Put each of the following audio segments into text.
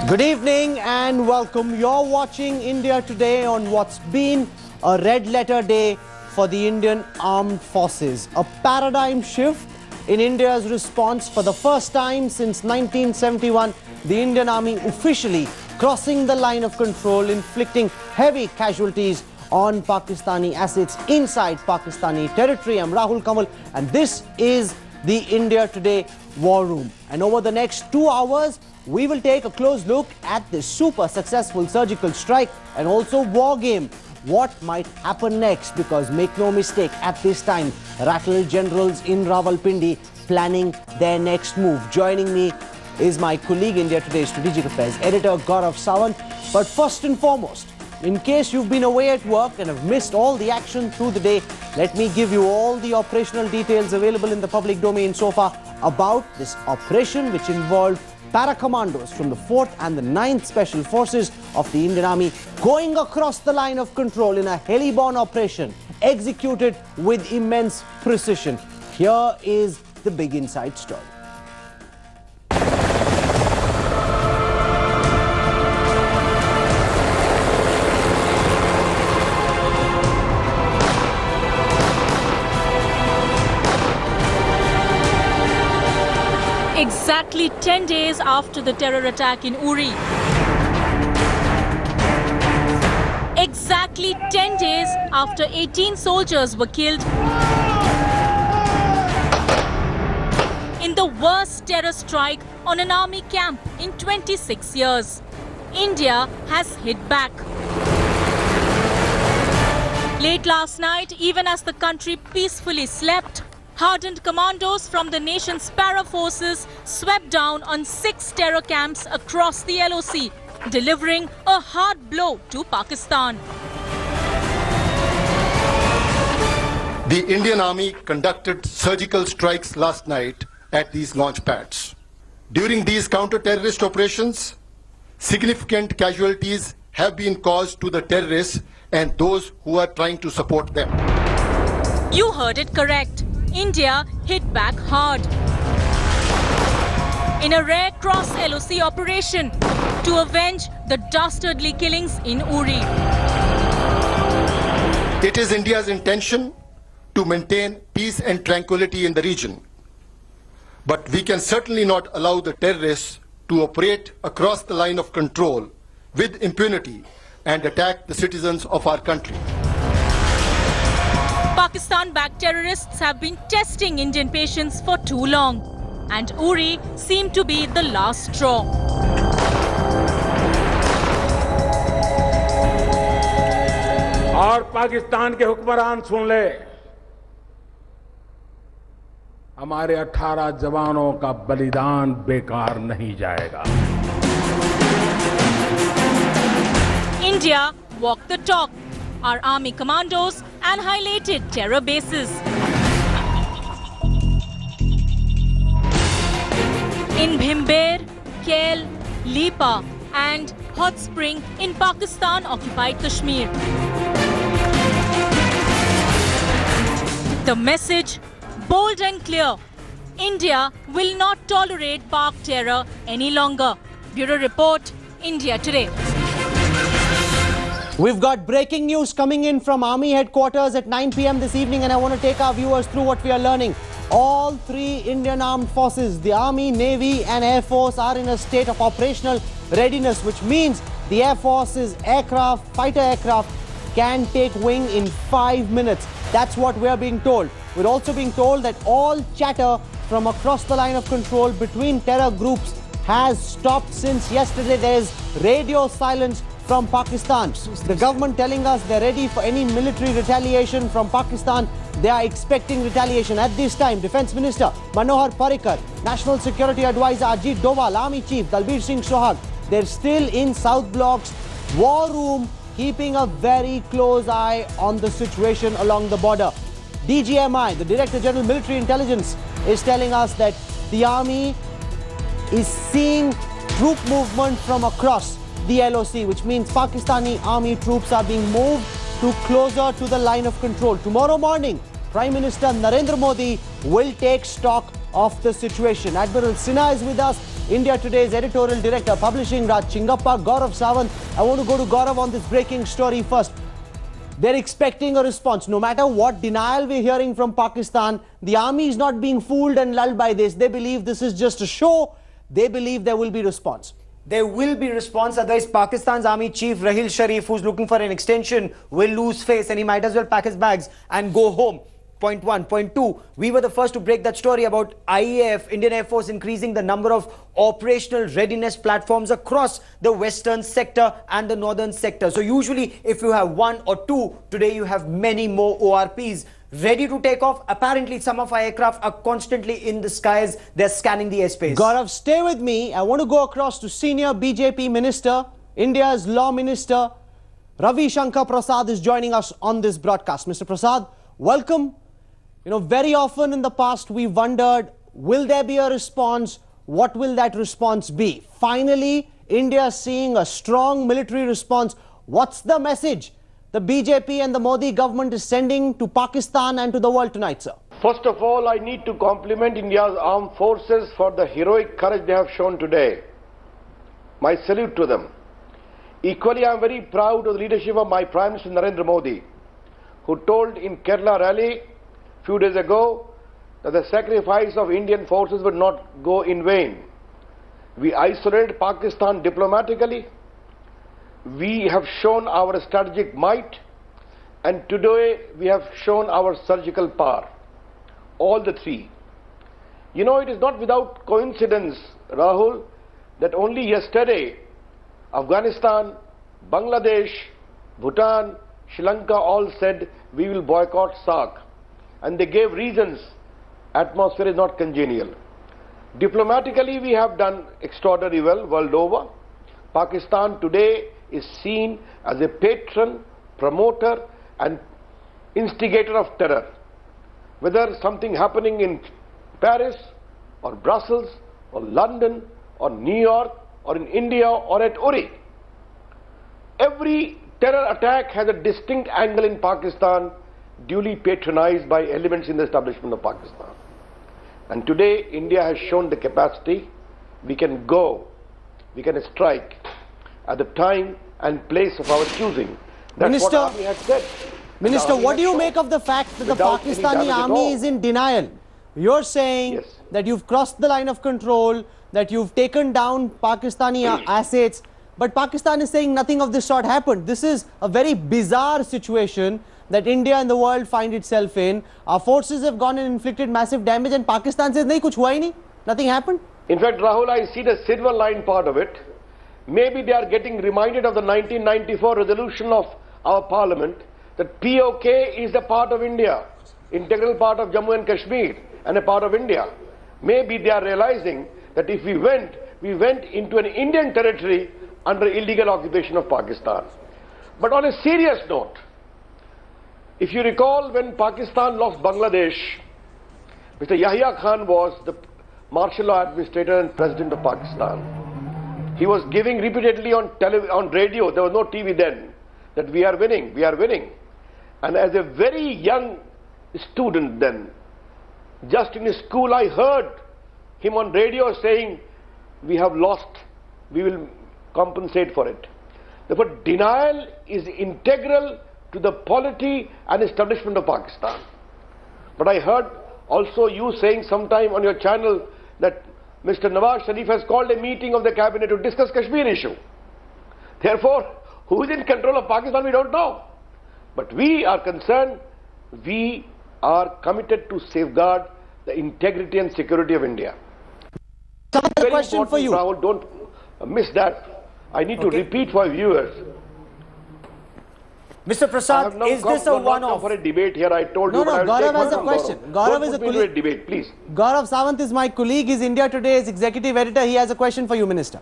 Good evening and welcome. You're watching India Today on what's been a red letter day for the Indian Armed Forces. A paradigm shift in India's response. For the first time since 1971, the Indian Army officially crossing the line of control, inflicting heavy casualties on Pakistani assets inside Pakistani territory. I'm Rahul Kamal and this is the India Today War Room. And over the next 2 hours, we will take a close look at this super successful surgical strike and also war game. What might happen next? Because make no mistake, at this time, rattled generals in Rawalpindi planning their next move. Joining me is my colleague, India Today Strategic Affairs editor, Govt. But first and foremost, in case you've been away at work and have missed all the action through the day, let me give you all the operational details available in the public domain so far about this operation, which involved para-commandos from the 4th and the 9th Special Forces of the Indian Army going across the line of control in a heli-borne operation executed with immense precision. Here is the big inside story. Exactly 10 days after the terror attack in Uri. Exactly 10 days after 18 soldiers were killed in the worst terror strike on an army camp in 26 years. India has hit back. Late last night, even as the country peacefully slept, hardened commandos from the nation's para-forces swept down on 6 terror camps across the LOC, delivering a hard blow to Pakistan. The Indian Army conducted surgical strikes last night at these launch pads. During these counter-terrorist operations, significant casualties have been caused to the terrorists and those who are trying to support them. You heard it correct. India hit back hard in a rare cross-LOC operation to avenge the dastardly killings in Uri. It is India's intention to maintain peace and tranquility in the region. But we can certainly not allow the terrorists to operate across the line of control with impunity and attack the citizens of our country. Pakistan-backed terrorists have been testing Indian patience for too long, and Uri seemed to be the last straw. और पाकिस्तान के हुक्मरान सुन ले, हमारे 18 जवानों का बलिदान बेकार नहीं जाएगा. India walked the talk. Our army commandos annihilated terror bases. In Bhimber, Kail, Lipa and Hot Spring in Pakistan-occupied Kashmir. The message, bold and clear: India will not tolerate Pak terror any longer. Bureau Report, India Today. We've got breaking news coming in from Army headquarters at 9 p.m. this evening, and I want to take our viewers through what we are learning. All 3 Indian Armed Forces, the Army, Navy and Air Force, are in a state of operational readiness, which means the Air Force's aircraft, fighter aircraft, can take wing in 5 minutes. That's what we're being told. We're also being told that all chatter from across the line of control between terror groups has stopped since yesterday. There's radio silence from Pakistan. The government telling us they're ready for any military retaliation from Pakistan. They are expecting retaliation. At this time, Defence Minister Manohar Parrikar, National Security Advisor Ajit Doval, Army Chief Dalbir Singh Sohag, they're still in South Block's war room, keeping a very close eye on the situation along the border. DGMI, the Director General Military Intelligence, is telling us that the Army is seeing troop movement from across the LOC, which means Pakistani army troops are being moved to closer to the line of control. Tomorrow morning, Prime Minister Narendra Modi will take stock of the situation. Admiral Sinha is with us. India Today's editorial director, publishing Raj Chingappa, Gaurav Sawant. I want to go to Gaurav on this breaking story first. They're expecting a response. No matter what denial we're hearing from Pakistan, the army is not being fooled and lulled by this. They believe this is just a show. They believe there will be response. There will be response, otherwise Pakistan's army chief Rahil Sharif, who's looking for an extension, will lose face and he might as well pack his bags and go home. Point one. Point two, we were the first to break that story about IAF, Indian Air Force, increasing the number of operational readiness platforms across the western sector and the northern sector. So usually if you have one or two, today you have many more ORPs ready to take off. Apparently some of our aircraft are constantly in the skies. They're scanning the airspace. Gaurav, stay with me. I want to go across to senior BJP minister, India's law minister, Ravi Shankar Prasad is joining us on this broadcast. Mr. Prasad, welcome. You know, very often in the past we wondered, will there be a response? What will that response be? Finally, India is seeing a strong military response. What's the message the BJP and the Modi government is sending to Pakistan and to the world tonight, sir? First of all, I need to compliment India's armed forces for the heroic courage they have shown today. My salute to them. Equally, I am very proud of the leadership of my Prime Minister Narendra Modi, who told in Kerala rally a few days ago that the sacrifice of Indian forces would not go in vain. We isolated Pakistan diplomatically. We have shown our strategic might, and today we have shown our surgical power. All the three. You know, it is not without coincidence, Rahul, that only yesterday Afghanistan, Bangladesh, Bhutan, Sri Lanka all said we will boycott SAARC, and they gave reasons. Atmosphere is not congenial. Diplomatically we have done extraordinarily well world over. Pakistan today is seen as a patron, promoter and instigator of terror. Whether something happening in Paris or Brussels or London or New York or in India or at Uri, every terror attack has a distinct angle in Pakistan, duly patronized by elements in the establishment of Pakistan. And today India has shown the capacity. We can go, we can strike at the time and place of our choosing. That's Minister, what Army has said. Minister, what do you make of the fact that the Pakistani army is in denial? You're saying that you've crossed the line of control, that you've taken down Pakistani assets, but Pakistan is saying nothing of this sort happened. This is a very bizarre situation that India and the world find itself in. Our forces have gone and inflicted massive damage, and Pakistan says, nahi, kuch hua hi nahi, nothing happened. In fact, Rahul, I see the silver line part of it. Maybe they are getting reminded of the 1994 resolution of our parliament that POK is a part of India, integral part of Jammu and Kashmir and a part of India. Maybe they are realizing that if we went into an Indian territory under illegal occupation of Pakistan. But on a serious note, if you recall when Pakistan lost Bangladesh, Mr. Yahya Khan was the martial law administrator and president of Pakistan. He was giving repeatedly on radio, there was no TV then, that we are winning, we are winning. And as a very young student then, just in his school, I heard him on radio saying, we have lost, we will compensate for it. Therefore, denial is integral to the polity and establishment of Pakistan. But I heard also you saying sometime on your channel that Mr. Nawaz Sharif has called a meeting of the cabinet to discuss Kashmir issue. Therefore, who is in control of Pakistan, we don't know. But we are concerned, we are committed to safeguard the integrity and security of India. Very question for you. Rahul, don't miss that. I need to repeat for viewers. Mr. Prasad, is this a one-off? For a debate here, I told you. No, Gaurav has a question. Gaurav is a colleague. Debate, please. Gaurav Sawant is my colleague. He's India Today's executive editor. He has a question for you, Minister.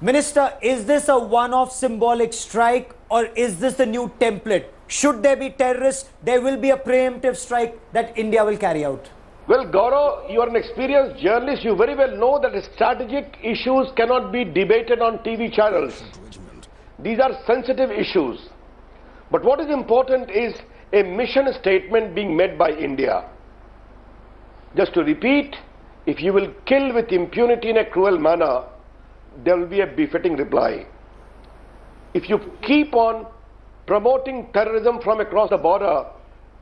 Minister, is this a one-off symbolic strike or is this the new template? Should there be terrorists, there will be a preemptive strike that India will carry out. Well, Gaurav, you are an experienced journalist. You very well know that strategic issues cannot be debated on TV channels. These are sensitive issues. But what is important is a mission statement being made by India. Just to repeat, if you will kill with impunity in a cruel manner, there will be a befitting reply. If you keep on promoting terrorism from across the border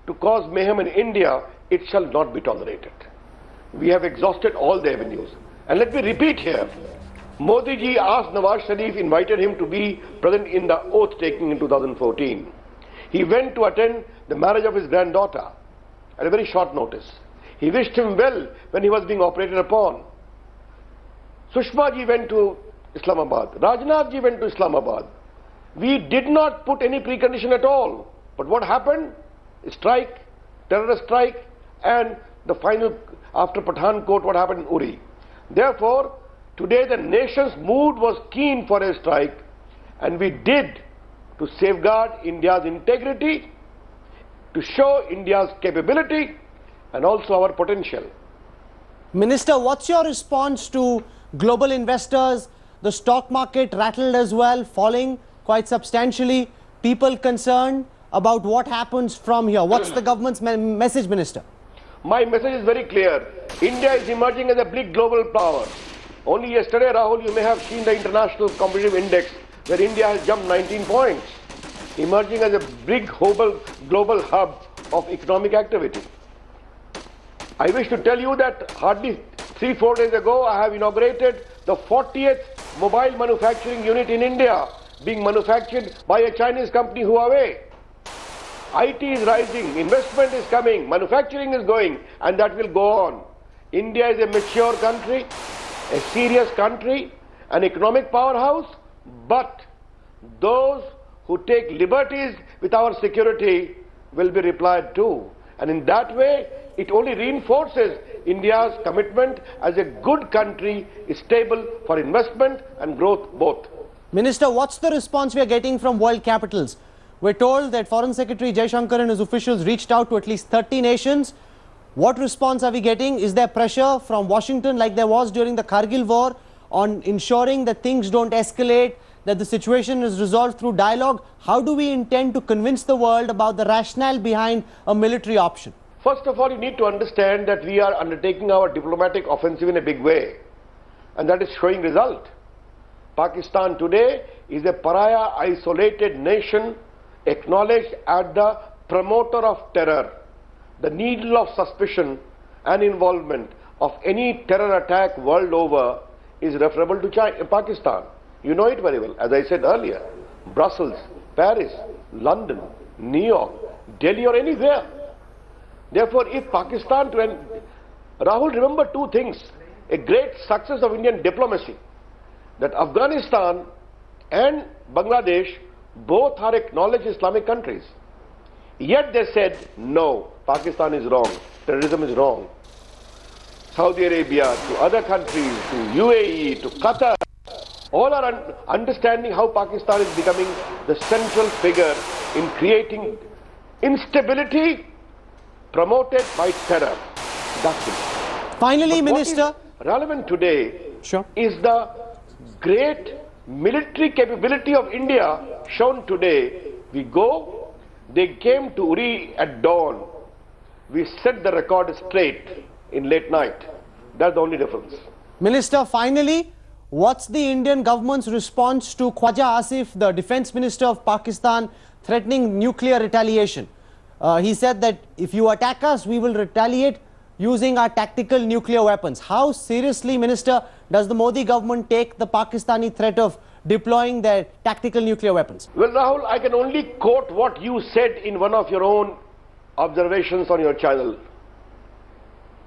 to cause mayhem in India, it shall not be tolerated. We have exhausted all the avenues. And let me repeat here, Modi ji asked Nawaz Sharif, invited him to be present in the oath taking in 2014. He went to attend the marriage of his granddaughter at a very short notice. He wished him well when he was being operated upon. Sushma ji went to Islamabad. Rajnath ji went to Islamabad. We did not put any precondition at all. But what happened? A strike, terrorist strike, and the final, after Pathankot, what happened in Uri. Therefore, today the nation's mood was keen for a strike, and we did to safeguard India's integrity, to show India's capability, and also our potential. Minister, what's your response to global investors? The stock market rattled as well, falling quite substantially. People concerned about what happens from here. What's the government's message, Minister? My message is very clear. India is emerging as a big global power. Only yesterday, Rahul, you may have seen the International Competitive Index, where India has jumped 19 points, emerging as a big global hub of economic activity. I wish to tell you that hardly 3-4 days ago, I have inaugurated the 40th mobile manufacturing unit in India, being manufactured by a Chinese company, Huawei. IT is rising, investment is coming, manufacturing is going, and that will go on. India is a mature country, a serious country, an economic powerhouse, but those who take liberties with our security will be replied to. And in that way, it only reinforces India's commitment as a good country, stable for investment and growth both. Minister, what's the response we are getting from world capitals? We're told that Foreign Secretary Shankar and his officials reached out to at least 30 nations. What response are we getting? Is there pressure from Washington like there was during the Kargil war on ensuring that things don't escalate, that the situation is resolved through dialogue? How do we intend to convince the world about the rationale behind a military option? First of all, you need to understand that we are undertaking our diplomatic offensive in a big way, and that is showing result. Pakistan today is a pariah, isolated nation, acknowledged as the promoter of terror. The needle of suspicion and involvement of any terror attack world over is referable to Pakistan. You know it very well. As I said earlier, Brussels, Paris, London, New York, Delhi, or anywhere. Therefore, if Pakistan, Rahul, remember two things. A great success of Indian diplomacy, that Afghanistan and Bangladesh both are acknowledged Islamic countries. Yet they said, no, Pakistan is wrong, terrorism is wrong. Saudi Arabia, to other countries, to UAE, to Qatar, all are understanding how Pakistan is becoming the central figure in creating instability promoted by terror. That's it. Finally, But Minister. what is relevant today Sure. is the great military capability of India shown today. They came to Uri at dawn. We set the record straight in late night. That's the only difference. Minister, finally, what's the Indian government's response to Khwaja Asif, the Defence Minister of Pakistan, threatening nuclear retaliation? He said that if you attack us, we will retaliate using our tactical nuclear weapons. How seriously, Minister, does the Modi government take the Pakistani threat of deploying their tactical nuclear weapons? Well, Rahul, I can only quote what you said in one of your own observations on your channel.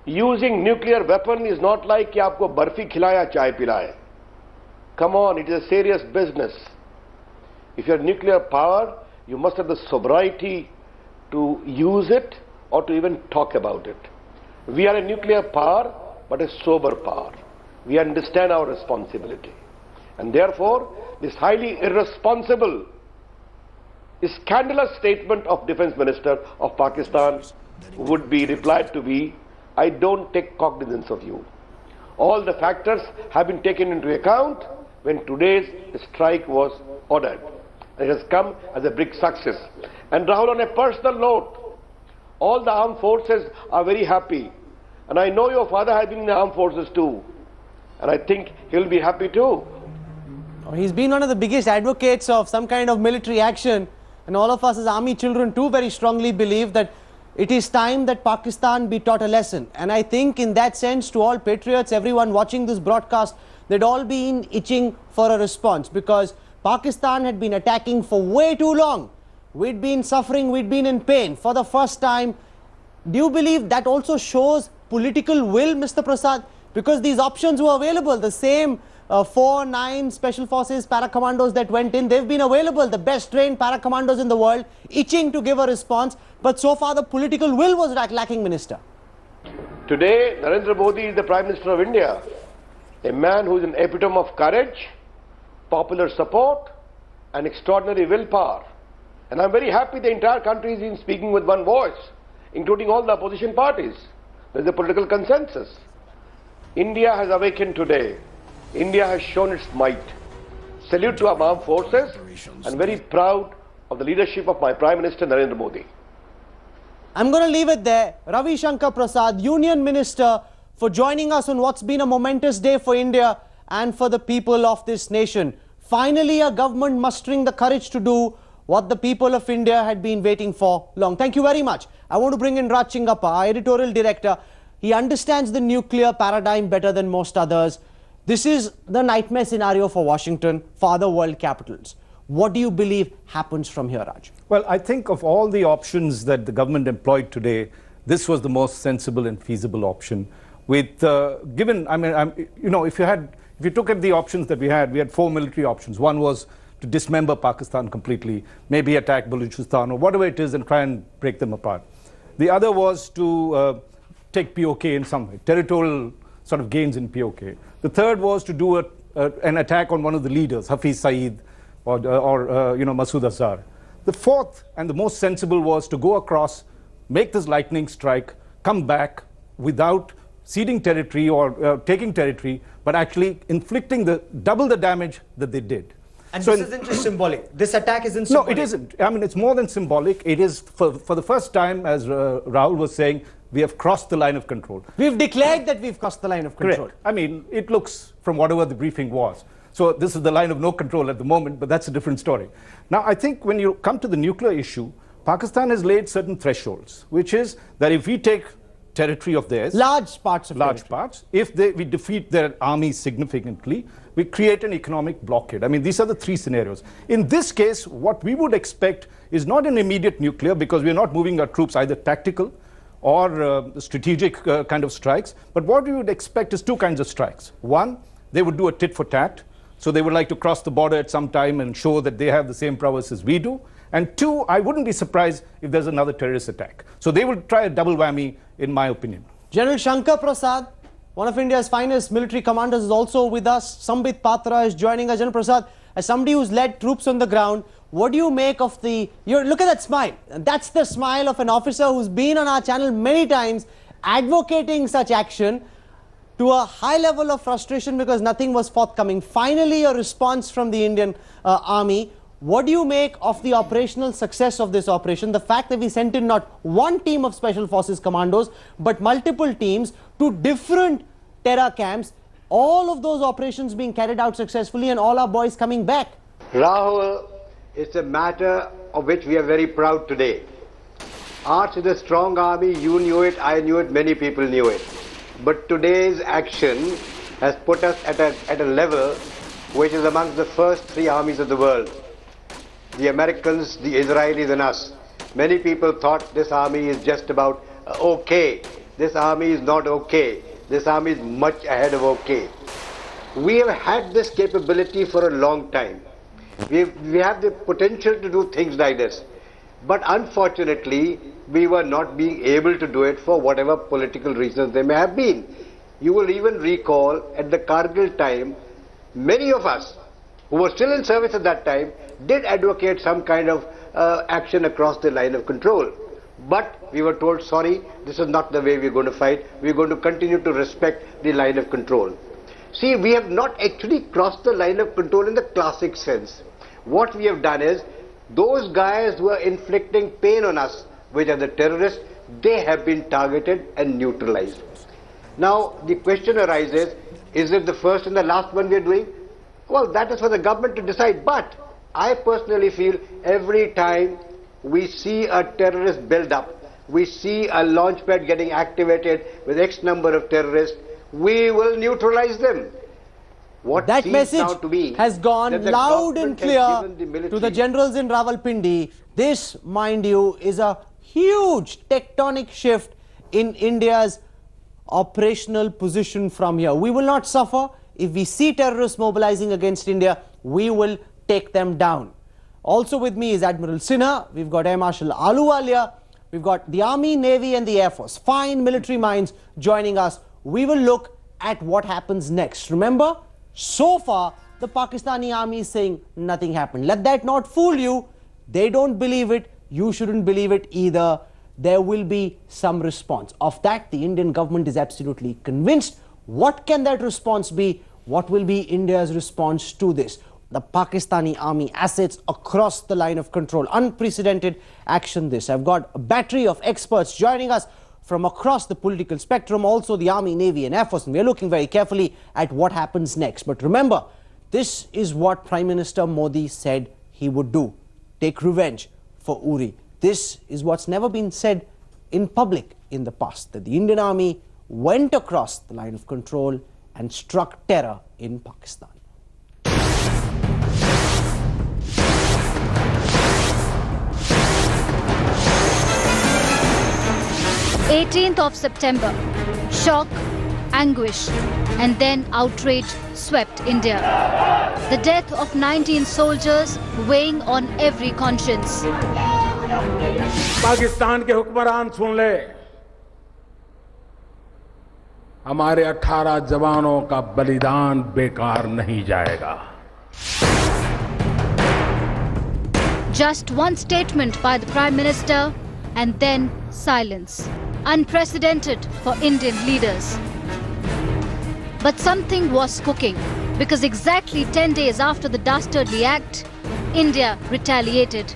Using nuclear weapon is not like कि आपको बर्फी खिलाया चाय पिलाए. Come on, it is a serious business. If you have nuclear power, you must have the sobriety to use it or to even talk about it. We are a nuclear power, but a sober power. We understand our responsibility. And therefore, this highly irresponsible, scandalous statement of Defence Minister of Pakistan would be replied to be, I don't take cognizance of you. All the factors have been taken into account when today's strike was ordered. It has come as a big success. And Rahul, on a personal note, all the armed forces are very happy. And I know your father has been in the armed forces too. And I think he'll be happy too. He's been one of the biggest advocates of some kind of military action, and all of us as army children too very strongly believe that it is time that Pakistan be taught a lesson. And I think in that sense, to all patriots, everyone watching this broadcast, they'd all been itching for a response, because Pakistan had been attacking for way too long. We'd been suffering, we'd been in pain. For the first time, do you believe that also shows political will, Mr. Prasad? Because these options were available. The same 4-9 special forces para-commandos that went in, they've been available. The best trained para-commandos in the world, itching to give a response. But so far the political will was lacking, Minister. Today, Narendra Modi is the Prime Minister of India. A man who is an epitome of courage, popular support and extraordinary willpower. And I'm very happy the entire country is in speaking with one voice, including all the opposition parties. There's a political consensus. India has awakened today. India has shown its might. Salute to our armed forces, and very proud of the leadership of my Prime Minister Narendra Modi. I'm going to leave it there. Ravi Shankar Prasad, Union Minister, for joining us on what's been a momentous day for India and for the people of this nation. Finally, a government mustering the courage to do what the people of India had been waiting for long. Thank you very much. I want to bring in Raj Chingappa, our editorial director. He understands the nuclear paradigm better than most others. This is the nightmare scenario for Washington, for other world capitals. What do you believe happens from here, Raj? Well, I think of all the options that the government employed today, this was the most sensible and feasible option. With given, I mean, you know, if you took at the options that we had 4 military options. One was to dismember Pakistan completely, maybe attack Balochistan or whatever it is and try and break them apart. The other was to take POK in some way, territorial sort of gains in POK. The third was to do an attack on one of the leaders, Hafiz Saeed or Masood Azhar. The fourth and the most sensible was to go across, make this lightning strike, come back without ceding territory or taking territory, but actually inflicting double the damage that they did. And so this isn't just symbolic. This attack isn't symbolic. No, it isn't. I mean, it's more than symbolic. It is, for the first time, as Rahul was saying, we have crossed the line of control. We've declared that we've crossed the line of control. Correct. I mean, it looks from whatever the briefing was. So this is the line of no control at the moment, but that's a different story. Now, I think when you come to the nuclear issue, Pakistan has laid certain thresholds, which is that if we take territory of theirs, large parts, if we defeat their army significantly, we create an economic blockade. I mean, these are the 3 scenarios. In this case, what we would expect is not an immediate nuclear, because we're not moving our troops either tactical or strategic kind of strikes, but what we would expect is 2 kinds of strikes. One, they would do a tit for tat, so they would like to cross the border at some time and show that they have the same prowess as we do. And 2, I wouldn't be surprised if there's another terrorist attack. So they will try a double whammy, in my opinion. General Shankar Prasad, one of India's finest military commanders, is also with us. Sambit Patra is joining us. General Prasad, as somebody who's led troops on the ground, what do you make of look at that smile. That's the smile of an officer who's been on our channel many times advocating such action, to a high level of frustration because nothing was forthcoming. Finally, a response from the Indian Army. What do you make of the operational success of this operation? The fact that we sent in not one team of Special Forces commandos, but multiple teams to different terror camps, all of those operations being carried out successfully and all our boys coming back. Rahul, it's a matter of which we are very proud today. Ours is a strong army, you knew it, I knew it, many people knew it. But today's action has put us at a level which is amongst the first 3 armies of the world. The Americans, the Israelis and us. Many people thought this army is just about okay. This army is not okay. This army is much ahead of okay. We have had this capability for a long time. We have the potential to do things like this. But unfortunately, we were not being able to do it for whatever political reasons there may have been. You will even recall at the Kargil time, many of us who were still in service at that time did advocate some kind of action across the line of control. But we were told, sorry, this is not the way we're going to fight. We're going to continue to respect the line of control. See, we have not actually crossed the line of control in the classic sense. What we have done is, those guys who are inflicting pain on us, which are the terrorists, they have been targeted and neutralized. Now, the question arises, is it the first and the last one we are doing? Well, that is for the government to decide. But I personally feel every time we see a terrorist build up, we see a launch pad getting activated with X number of terrorists, we will neutralize them. What that seems message now to be has gone that the loud and government has clear given the military to the generals in Rawalpindi. This, mind you, is a huge tectonic shift in India's operational position from here. We will not suffer. If we see terrorists mobilizing against India, we will take them down. Also with me is Admiral Sinha. We've got Air Marshal Ahluwalia. We've got the Army, Navy and the Air Force. Fine military minds joining us. We will look at what happens next. Remember, so far, the Pakistani army is saying nothing happened. Let that not fool you. They don't believe it. You shouldn't believe it either. There will be some response. Of that, the Indian government is absolutely convinced. What can that response be? What will be India's response to this? The Pakistani army assets across the line of control. Unprecedented action this. I've got a battery of experts joining us from across the political spectrum, also the Army, Navy and Air Force. And we're looking very carefully at what happens next. But remember, this is what Prime Minister Modi said he would do. Take revenge for Uri. This is what's never been said in public in the past, that the Indian Army went across the line of control and struck terror in Pakistan. 18th of September, shock, anguish, and then outrage swept India. The death of 19 soldiers weighing on every conscience. Pakistan के हुक्मरान सुन ले, हमारे 18 जवानों का बलिदान बेकार नहीं जाएगा. Just one statement by the Prime Minister and then silence. Unprecedented for Indian leaders. But something was cooking, because exactly 10 days after the dastardly act, India retaliated.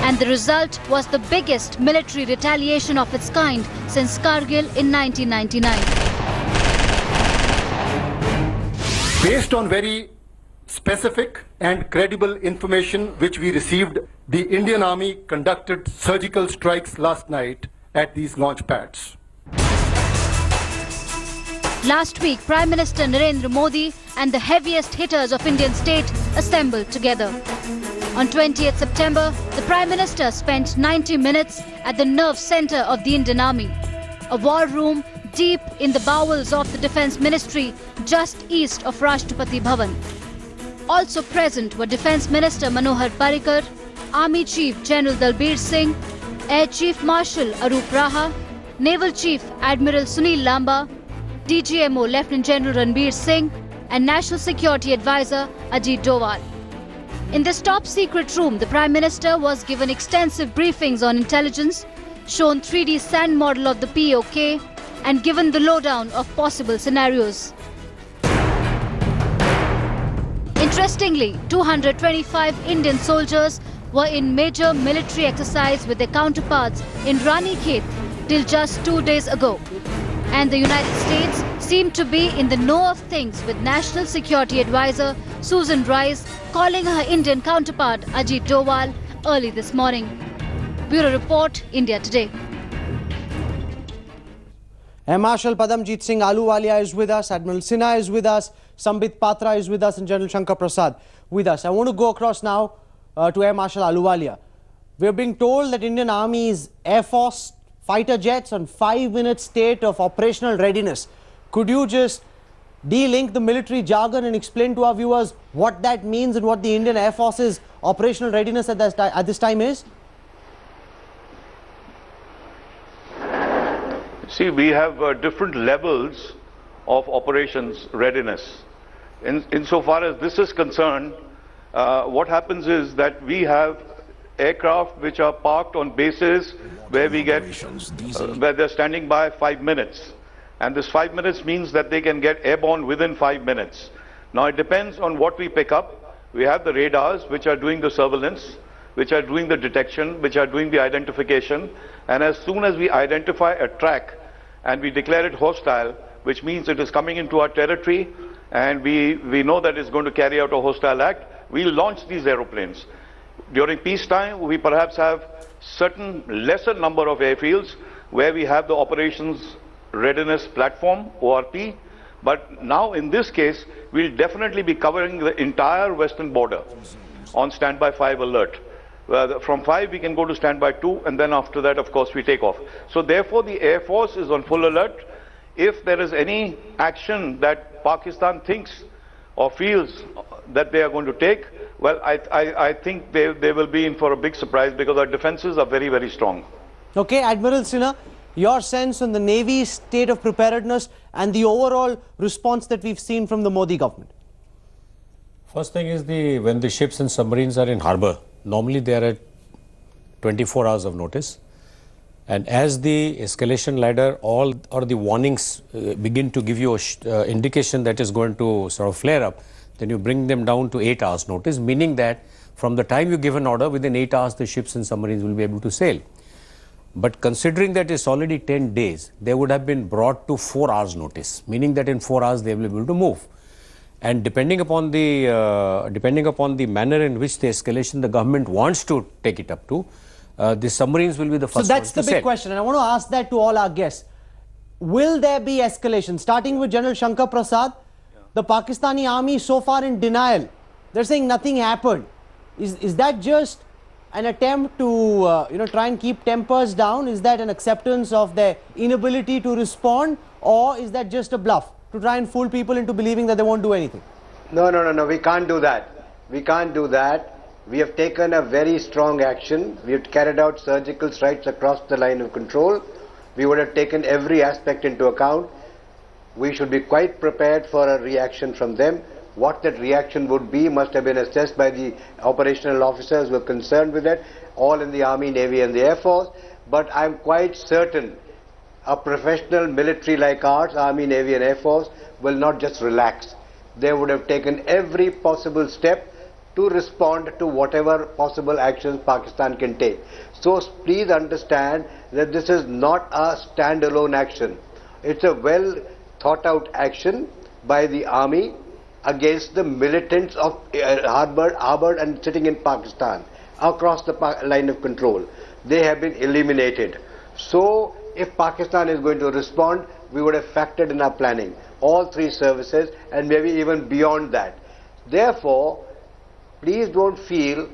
And the result was the biggest military retaliation of its kind since Kargil in 1999. Based on very specific and credible information which we received, the Indian Army conducted surgical strikes last night at these launch pads. Last week, Prime Minister Narendra Modi and the heaviest hitters of Indian state assembled together. On 20th September, the Prime Minister spent 90 minutes at the nerve center of the Indian Army, a war room deep in the bowels of the Defence Ministry just east of Rashtrapati Bhavan. Also present were Defence Minister Manohar Parrikar, Army Chief General Dalbir Singh, Air Chief Marshal Ahluwalia, Naval Chief Admiral Sunil Lamba, DGMO Lieutenant General Ranbir Singh and National Security Advisor Ajit Doval. In this top secret room, the Prime Minister was given extensive briefings on intelligence, shown 3D sand model of the POK and given the lowdown of possible scenarios. Interestingly, 225 Indian soldiers were in major military exercise with their counterparts in Ranikhet till just 2 days ago. And the United States seemed to be in the know of things, with National Security Advisor Susan Rice calling her Indian counterpart Ajit Doval early this morning. Bureau Report, India Today. Air Marshal Padamjit Singh Ahluwalia is with us, Admiral Sinha is with us, Sambit Patra is with us and General Shankar Prasad with us. I want to go across now to Air Marshal Ahluwalia. We are being told that Indian Army's Air Force fighter jets on 5-minute state of operational readiness. Could you just de-link the military jargon and explain to our viewers what that means and what the Indian Air Force's operational readiness at this time is? See, we have different levels of operations readiness. Insofar as this is concerned, what happens is that we have aircraft which are parked on bases where we get, where they're standing by 5 minutes. And this 5 minutes means that they can get airborne within 5 minutes. Now it depends on what we pick up. We have the radars which are doing the surveillance. which are doing the detection, which are doing the identification, and as soon as we identify a track and we declare it hostile, which means it is coming into our territory and we know that it's going to carry out a hostile act, we'll launch these aeroplanes. During peacetime, we perhaps have certain lesser number of airfields where we have the operations readiness platform, ORP, but now in this case, we'll definitely be covering the entire western border on standby 5 alert. From 5 we can go to standby 2, and then after that of course we take off. So therefore the Air Force is on full alert. If there is any action that Pakistan thinks or feels that they are going to take, well, I think they will be in for a big surprise, because our defenses are very, very strong. Okay, Admiral Sinha, your sense on the Navy's state of preparedness and the overall response that we've seen from the Modi government? First thing is, when the ships and submarines are in harbour, normally they are at 24 hours of notice. And as the escalation ladder or the warnings begin to give you an indication that is going to sort of flare up, then you bring them down to 8 hours notice, meaning that from the time you give an order, within 8 hours the ships and submarines will be able to sail. But considering that it's already 10 days, they would have been brought to 4 hours notice, meaning that in 4 hours they will be able to move. And depending upon the manner in which the escalation the government wants to take it up to, the submarines will be the first. So that's the big question, and I want to ask that to all our guests. Will there be escalation? Starting with General Shankar Prasad, the Pakistani army so far in denial. They're saying nothing happened. Is that just an attempt to try and keep tempers down? Is that an acceptance of their inability to respond, or is that just a bluff to try and fool people into believing that they won't do anything? No, we can't do that. We can't do that. We have taken a very strong action. We have carried out surgical strikes across the line of control. We would have taken every aspect into account. We should be quite prepared for a reaction from them. What that reaction would be must have been assessed by the operational officers who are concerned with it, all in the Army, Navy and the Air Force. But I'm quite certain a professional military like ours, Army, Navy and Air Force, will not just relax. They would have taken every possible step to respond to whatever possible actions Pakistan can take. So please understand that this is not a standalone action. It's a well thought out action by the Army against the militants of harbored and sitting in Pakistan across the line of control. They have been eliminated. So if Pakistan is going to respond, we would have factored in our planning, all three services, and maybe even beyond that. Therefore, please don't feel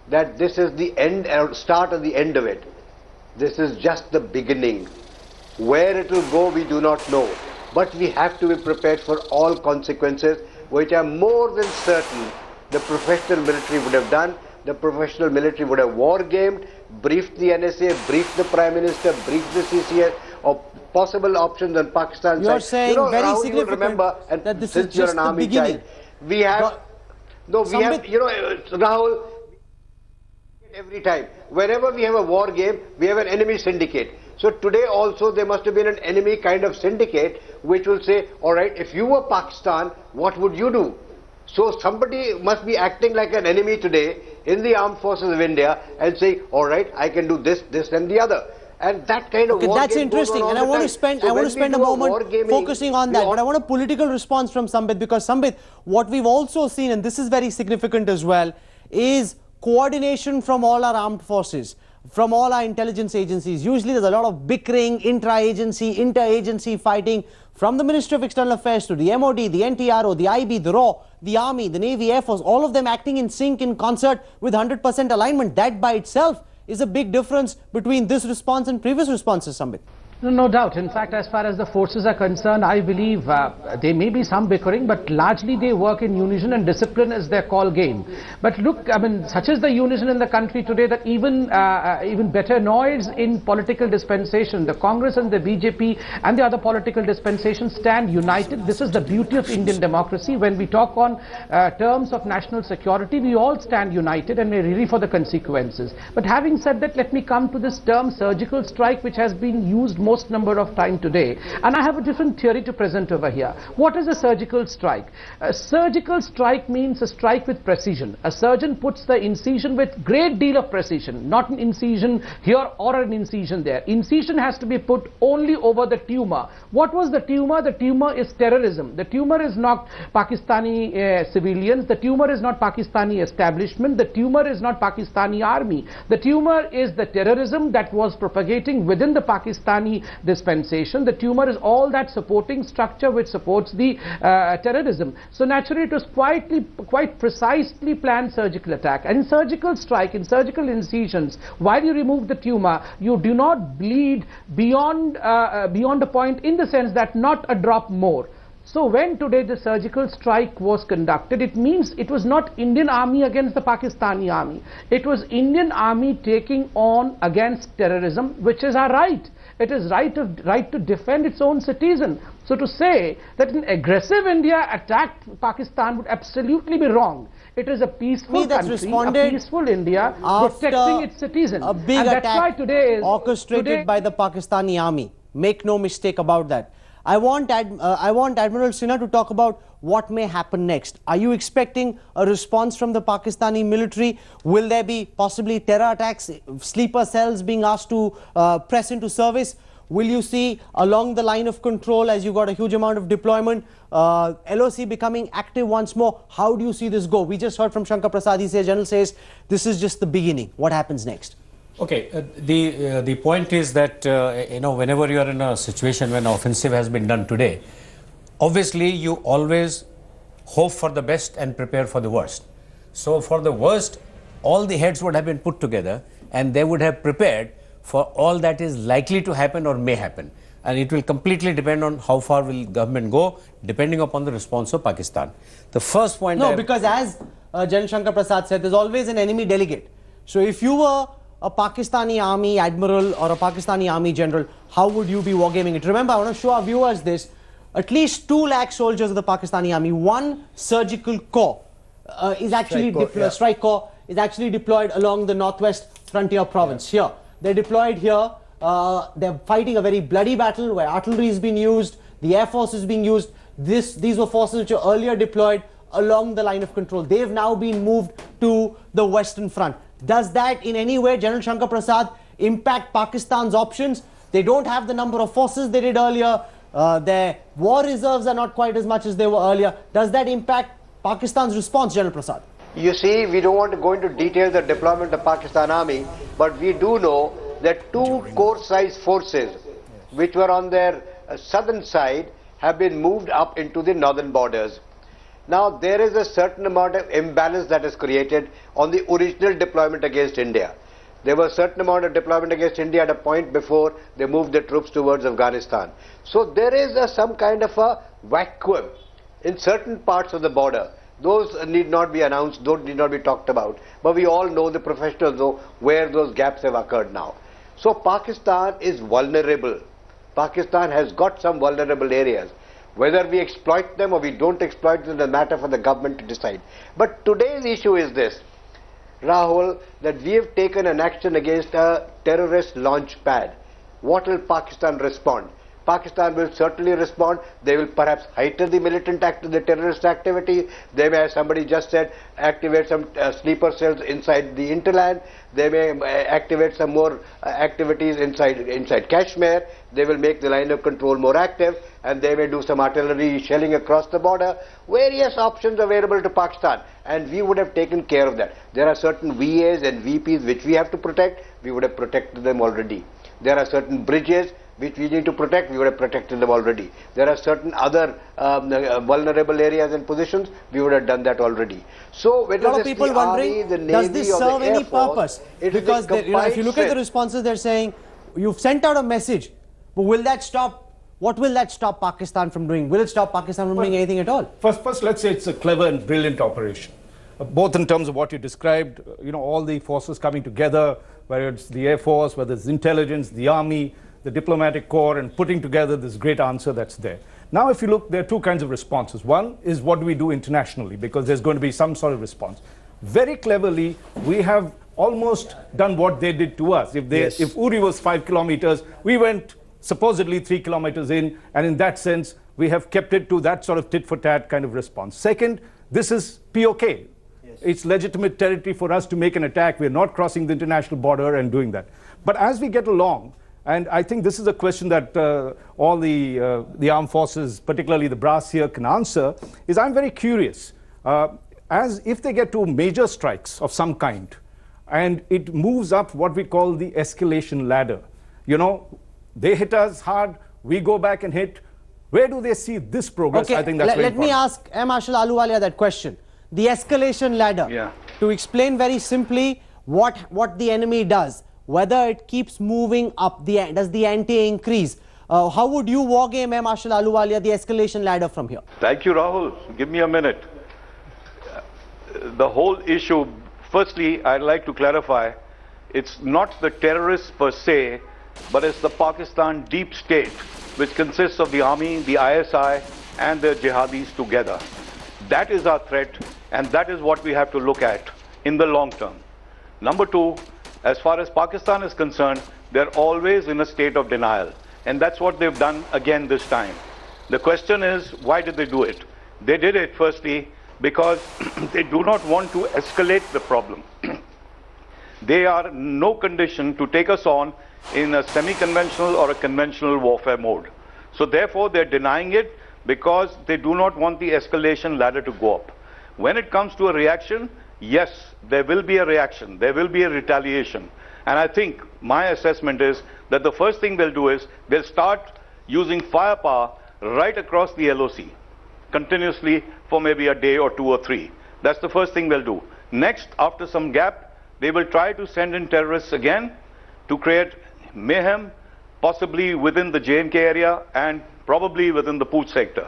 that this is the end or start of the end of it. This is just the beginning. Where it will go, we do not know. But we have to be prepared for all consequences, which are more than certain the professional military would have done. The professional military would have war-gamed, briefed the NSA, briefed the Prime Minister, briefed the CCS, or possible options on Pakistan side. You're saying very Rahul, significant remember, and that this since is you're just an the army beginning. child, we have, Rahul, every time, whenever we have a war game, we have an enemy syndicate. So today also there must have been an enemy kind of syndicate which will say, all right, if you were Pakistan, what would you do? So somebody must be acting like an enemy today in the armed forces of India and saying, all right, I can do this, this and the other. And that kind of war that's game interesting, goes on and all I want the to spend time. a moment focusing on that, but I want a political response from Sambit, because Sambit, what we've also seen, and this is very significant as well, is coordination from all our armed forces, from all our intelligence agencies. Usually there's a lot of bickering, intra-agency, inter-agency fighting, from the Ministry of External Affairs to the MOD, the NTRO, the IB, the RAW, the Army, the Navy, Air Force, all of them acting in sync, in concert with 100% alignment. That by itself is a big difference between this response and previous responses, Sambit. No doubt. In fact, as far as the forces are concerned, I believe there may be some bickering, but largely they work in unison, and discipline is their call game. But look, I mean, such is the unison in the country today that even better noise in political dispensation, the Congress and the BJP and the other political dispensations stand united. This is the beauty of Indian democracy. When we talk on terms of national security, we all stand united and we're ready for the consequences. But having said that, let me come to this term surgical strike, which has been used most number of time today, and I have a different theory to present over here. What is a surgical strike? A surgical strike means a strike with precision. A surgeon puts the incision with great deal of precision, not an incision here or an incision there. Incision has to be put only over the tumor. What was the tumor? The tumor is terrorism. The tumor is not Pakistani civilians. The tumor is not Pakistani establishment. The tumor is not Pakistani army. The tumor is the terrorism that was propagating within the Pakistani dispensation. The tumor is all that supporting structure which supports the terrorism. So naturally it was quite precisely planned surgical attack. And in surgical strike, in surgical incisions, while you remove the tumor, you do not bleed beyond a point, in the sense that not a drop more. So when today the surgical strike was conducted, it means it was not Indian army against the Pakistani army. It was Indian army taking on against terrorism, which is our right. It is right to defend its own citizen. So to say that an aggressive India attacked Pakistan would absolutely be wrong. It is a peaceful country, a peaceful India protecting its citizens. A big and attack that's why today is orchestrated by the Pakistani army. Make no mistake about that. I want Admiral Sinha to talk about what may happen next. Are you expecting a response from the Pakistani military? Will there be possibly terror attacks, sleeper cells being asked to press into service? Will you see along the line of control, as you got a huge amount of deployment, LOC becoming active once more? How do you see this go? We just heard from Shankar Prasad. He says, General says, this is just the beginning. What happens next? Okay, the point is that, whenever you are in a situation when offensive has been done today, obviously you always hope for the best and prepare for the worst. So for the worst, all the heads would have been put together and they would have prepared for all that is likely to happen or may happen. And it will completely depend on how far will government go, depending upon the response of Pakistan. The first point... No, because as General Shankar Prasad said, there's always an enemy delegate. So if you were a Pakistani army admiral or a Pakistani army general, how would you be wargaming it? Remember, I want to show our viewers this. At least 2 lakh soldiers of the Pakistani army, one surgical corps is actually strike corps is actually deployed along the northwest frontier province. Here, they're deployed here. They're fighting a very bloody battle where artillery is being used, the air force is being used. These were forces which were earlier deployed along the line of control. They've now been moved to the western front. Does that in any way, General Shankar Prasad, impact Pakistan's options? They don't have the number of forces they did earlier. Their war reserves are not quite as much as they were earlier. Does that impact Pakistan's response, General Prasad? You see, we don't want to go into detail the deployment of Pakistan Army, but we do know that 2 corps-sized forces which were on their southern side have been moved up into the northern borders. Now, there is a certain amount of imbalance that is created on the original deployment against India. There was a certain amount of deployment against India at a point before they moved the troops towards Afghanistan. So there is some kind of a vacuum in certain parts of the border. Those need not be announced, those need not be talked about. But we all know, the professionals know, where those gaps have occurred now. So Pakistan is vulnerable. Pakistan has got some vulnerable areas. Whether we exploit them or we don't exploit them is a matter for the government to decide. But today's issue is this, Rahul, that we have taken an action against a terrorist launch pad. What will Pakistan respond? Pakistan will certainly respond. They will perhaps heighten the militant the terrorist activity. They may, as somebody just said, activate some sleeper cells inside the hinterland. They may activate some more activities inside Kashmir. They will make the line of control more active, and they may do some artillery shelling across the border. Various options available to Pakistan, and we would have taken care of that. There are certain VAs and VPs which we have to protect. We would have protected them already. There are certain bridges which we need to protect, we would have protected them already. There are certain other vulnerable areas and positions, we would have done that already. So whether a lot of people wondering, does this serve any purpose? Because if you look at the responses, they're saying, you've sent out a message, but will that stop, what will that stop Pakistan from doing? Will it stop Pakistan from doing anything at all? First, let's say it's a clever and brilliant operation. Both in terms of what you described, all the forces coming together, whether it's the Air Force, whether it's intelligence, the Army, the diplomatic corps, and putting together this great answer that's there. Now, if you look, there are 2 kinds of responses. One is what do we do internationally, because there's going to be some sort of response. Very cleverly, we have almost done what they did to us. If Uri was 5 kilometers, we went supposedly 3 kilometers in, and in that sense, we have kept it to that sort of tit-for-tat kind of response. Second, this is POK. Yes. It's legitimate territory for us to make an attack. We're not crossing the international border and doing that. But as we get along, and I think this is a question that all the armed forces, particularly the brass here, can answer, is I'm very curious. As if they get to major strikes of some kind, and it moves up what we call the escalation ladder. You know, they hit us hard, we go back and hit. Where do they see this progress? Okay, I think that's very important. Let me ask Marshal Ahluwalia that question. The escalation ladder, to explain very simply what the enemy does, whether it keeps moving up, does the ante increase? How would you wargame, Marshal Ahluwalia, the escalation ladder from here? Thank you, Rahul. Give me a minute. The whole issue, firstly, I'd like to clarify, it's not the terrorists per se, but it's the Pakistan deep state, which consists of the army, the ISI, and the jihadis together. That is our threat, and that is what we have to look at in the long term. Number two, as far as Pakistan is concerned, they're always in a state of denial, and that's what they've done again this time. The question is, why did they do it? They did it, firstly, because they do not want to escalate the problem. They are in no condition to take us on in a semi-conventional or a conventional warfare mode. So therefore, they're denying it because they do not want the escalation ladder to go up. When it comes to a reaction, yes, there will be a reaction, there will be a retaliation. And I think my assessment is that the first thing they'll do is they'll start using firepower right across the LOC, continuously for maybe a day or 2 or 3. That's the first thing they'll do. Next, after some gap, they will try to send in terrorists again to create mayhem, possibly within the J&K area and probably within the Pooch sector.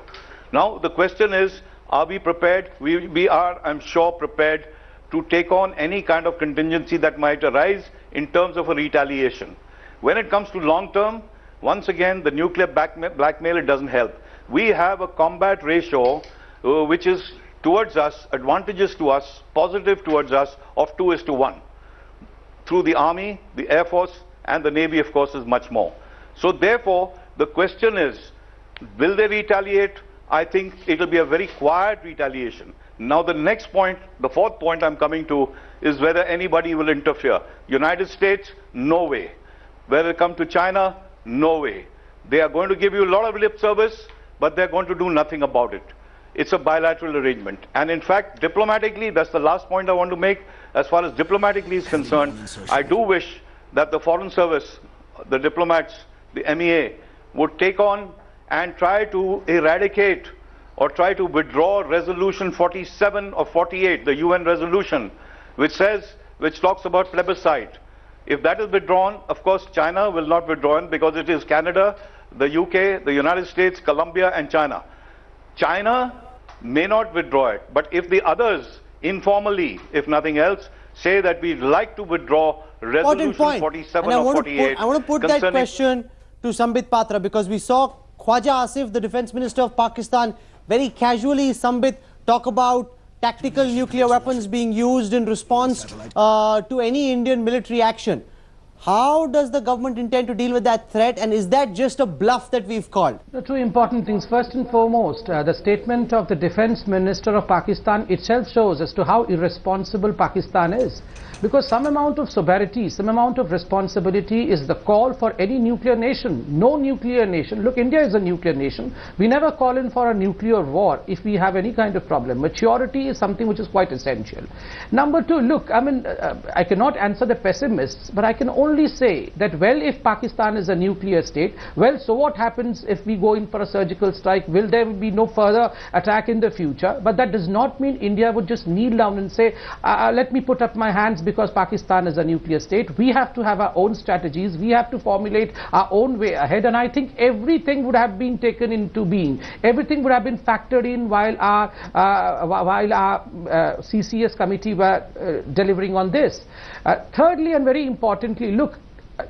Now, the question is, are we prepared? We are, I'm sure, prepared to take on any kind of contingency that might arise in terms of a retaliation. When it comes to long term, once again, the nuclear blackmail, it doesn't help. We have a combat ratio which is towards us, advantageous to us, positive towards us, of 2:1. Through the Army, the Air Force, and the Navy, of course, is much more. So therefore, the question is, will they retaliate? I think it will be a very quiet retaliation. Now the next point, the fourth point I'm coming to, is whether anybody will interfere. United States, no way. Whether it comes to China, no way. They are going to give you a lot of lip service, but they're going to do nothing about it. It's a bilateral arrangement. And in fact, diplomatically, that's the last point I want to make. As far as diplomatically is concerned, I do wish that the Foreign Service, the diplomats, the MEA, would take on and try to eradicate or try to withdraw Resolution 47 or 48, the UN resolution, which talks about plebiscite. If that is withdrawn, of course, China will not withdraw it because it is Canada, the UK, the United States, Colombia, and China. China may not withdraw it, but if the others, informally, if nothing else, say that we'd like to withdraw Resolution 47 or 48. I want to put that question to Sambit Patra, because we saw Khwaja Asif, the Defense Minister of Pakistan, very casually, Sambit, talk about tactical nuclear weapons being used in response to any Indian military action. How does the government intend to deal with that threat, and is that just a bluff that we've called? The two important things. First and foremost, the statement of the Defense Minister of Pakistan itself shows as to how irresponsible Pakistan is. Because some amount of sobriety, some amount of responsibility is the call for any nuclear nation. No nuclear nation. Look, India is a nuclear nation. We never call in for a nuclear war if we have any kind of problem. Maturity is something which is quite essential. Number two, look, I mean, I cannot answer the pessimists, but I can only say that, well, if Pakistan is a nuclear state, well, so what happens if we go in for a surgical strike? Will there be no further attack in the future? But that does not mean India would just kneel down and say, let me put up my hands because Pakistan is a nuclear state. We have to have our own strategies. We have to formulate our own way ahead. And I think everything would have been taken into being. Everything would have been factored in while our CCS committee were delivering on this. Thirdly, and very importantly, look,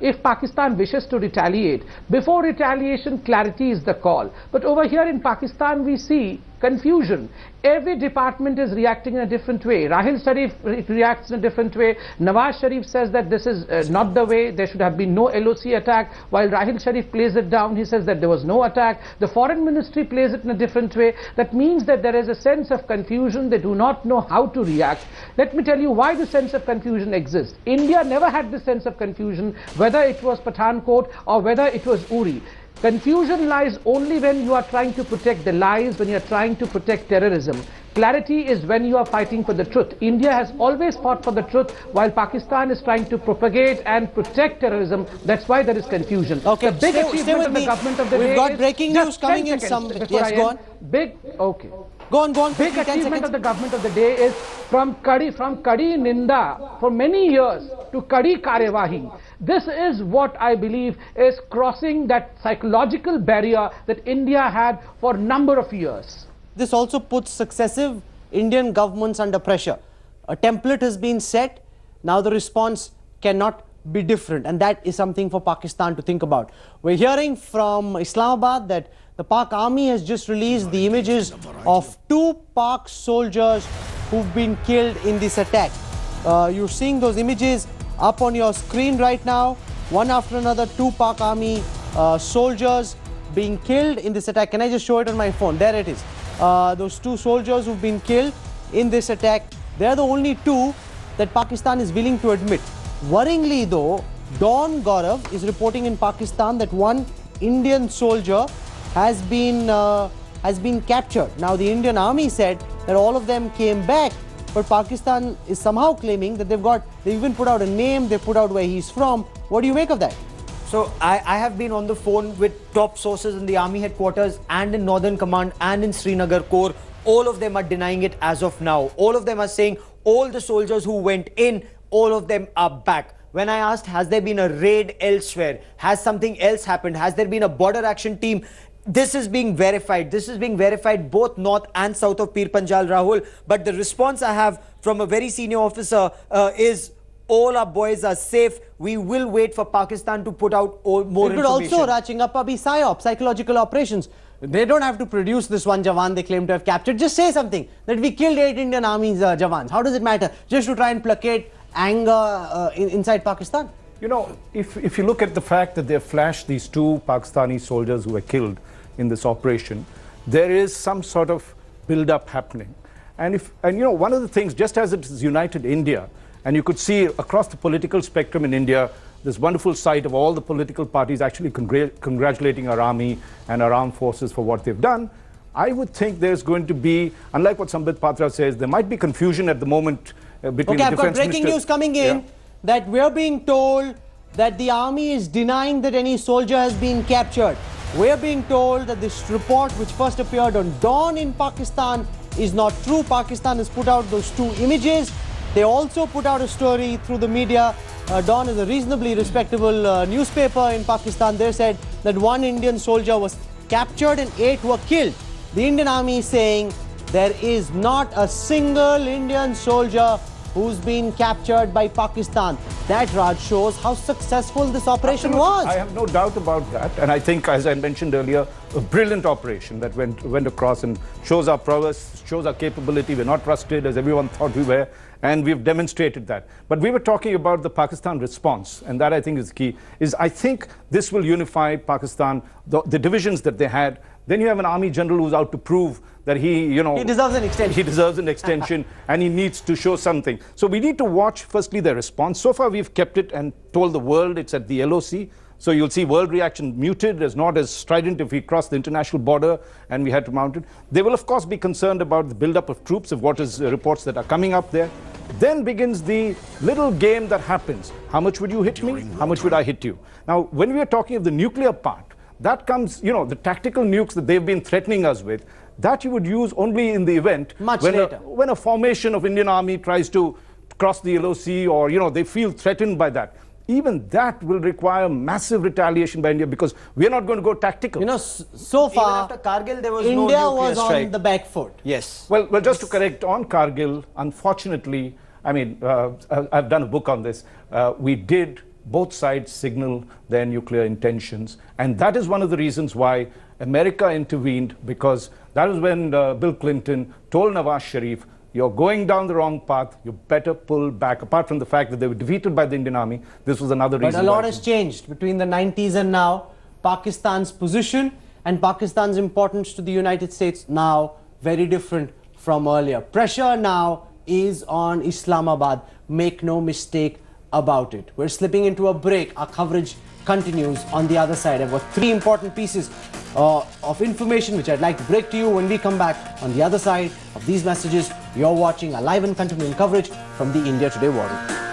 if Pakistan wishes to retaliate, before retaliation, clarity is the call. But over here in Pakistan, we see Confusion. Every department is reacting in a different way. Rahil Sharif reacts in a different way. Nawaz Sharif says that this is not the way, there should have been no LOC attack, while Rahil Sharif plays it down, he says that there was no attack. The foreign ministry plays it in a different way. That means that there is a sense of confusion, they do not know how to react. Let me tell you why the sense of confusion exists. India never had this sense of confusion, whether it was Pathankot or whether it was Uri. Confusion lies only when you are trying to protect the lives, when you are trying to protect terrorism. Clarity is when you are fighting for the truth. India has always fought for the truth, while Pakistan is trying to propagate and protect terrorism. That's why there is confusion. Okay, the big achievement of the government of the day We've got breaking news coming in some... Yes, go on. Go on. Big achievement of the government of the day is from Kadi Ninda for many years to Kadi Karyawahi. This is what I believe is crossing that psychological barrier that India had for a number of years. This also puts successive Indian governments under pressure. A template has been set, now the response cannot be different, and that is something for Pakistan to think about. We're hearing from Islamabad that the Pak army has just released the images of 2 Pak soldiers who've been killed in this attack. You're seeing those images up on your screen right now. One after another, 2 Pak army soldiers being killed in this attack. Can I just show it on my phone? There it is. Those 2 soldiers who've been killed in this attack, they're the only 2 that Pakistan is willing to admit. Worryingly though, Dawn Gaurav is reporting in Pakistan that 1 Indian soldier has been captured. Now the Indian army said that all of them came back, but Pakistan is somehow claiming that they even put out a name, they put out where he's from. What do you make of that? So I have been on the phone with top sources in the army headquarters and in Northern Command and in Srinagar Corps. All of them are denying it as of now. All of them are saying all the soldiers who went in, all of them are back. When I asked, has there been a raid elsewhere? Has something else happened? Has there been a border action team? This is being verified. This is being verified both north and south of Pir Panjal, Rahul. But the response I have from a very senior officer is, all our boys are safe. We will wait for Pakistan to put out more information. It could also, Rachingappa, be PSYOP, psychological operations. They don't have to produce this 1 Jawan they claim to have captured. Just say something, that we killed 8 Indian Army's Jawans. How does it matter? Just to try and placate anger inside Pakistan? You know, if you look at the fact that they've flashed these 2 Pakistani soldiers who were killed in this operation, there is some sort of build-up happening. And you know, one of the things, just as it has united India, and you could see across the political spectrum in India, this wonderful sight of all the political parties actually congratulating our army and our armed forces for what they've done. I would think there's going to be, unlike what Sambit Patra says, there might be confusion at the moment between the defense minister. Okay, I've got breaking news coming in that we're being told that the army is denying that any soldier has been captured. We're being told that this report, which first appeared on Dawn in Pakistan, is not true. Pakistan has put out those 2 images. They also put out a story through the media. Dawn is a reasonably respectable newspaper in Pakistan. They said that 1 Indian soldier was captured and 8 were killed. The Indian army is saying there is not a single Indian soldier who's been captured by Pakistan. That, Raj, shows how successful this operation was. I have no doubt about that. And I think, as I mentioned earlier, a brilliant operation that went across and shows our prowess, shows our capability. We're not rusted as everyone thought we were. And we've demonstrated that. But we were talking about the Pakistan response, and that I think is key, is I think this will unify Pakistan, the divisions that they had. Then you have an army general who's out to prove that he deserves an extension. He deserves an extension and he needs to show something. So we need to watch, firstly, their response. So far, we've kept it and told the world it's at the LOC. So you'll see world reaction muted, as not as strident if we cross the international border and we had to mount it. They will, of course, be concerned about the buildup of troops, of what is reports that are coming up there. Then begins the little game that happens. How much would you hit me? How much would I hit you? Now, when we are talking of the nuclear part, that comes, you know, the tactical nukes that they've been threatening us with, that you would use only in the event when a formation of Indian army tries to cross the LOC, or, you know, they feel threatened by that. Even that will require massive retaliation by India, because we're not going to go tactical. You know, so far, even after Kargil, there was India no was strike. on the back foot. Yes. Well, just to correct, on Kargil, unfortunately, I mean, I've done a book on this. We did both sides signal their nuclear intentions. And that is one of the reasons why America intervened, because that was when Bill Clinton told Nawaz Sharif, you're going down the wrong path, you better pull back. Apart from the fact that they were defeated by the Indian army, this was another reason. But a lot has changed between the 90s and now. Pakistan's position and Pakistan's importance to the United States now very different from earlier. Pressure now is on Islamabad. Make no mistake about it. We're slipping into a break. Our coverage continues on the other side. I've got three important pieces of information which I'd like to break to you when we come back on the other side of these messages. You're watching a live and continuing coverage from the India Today War Room.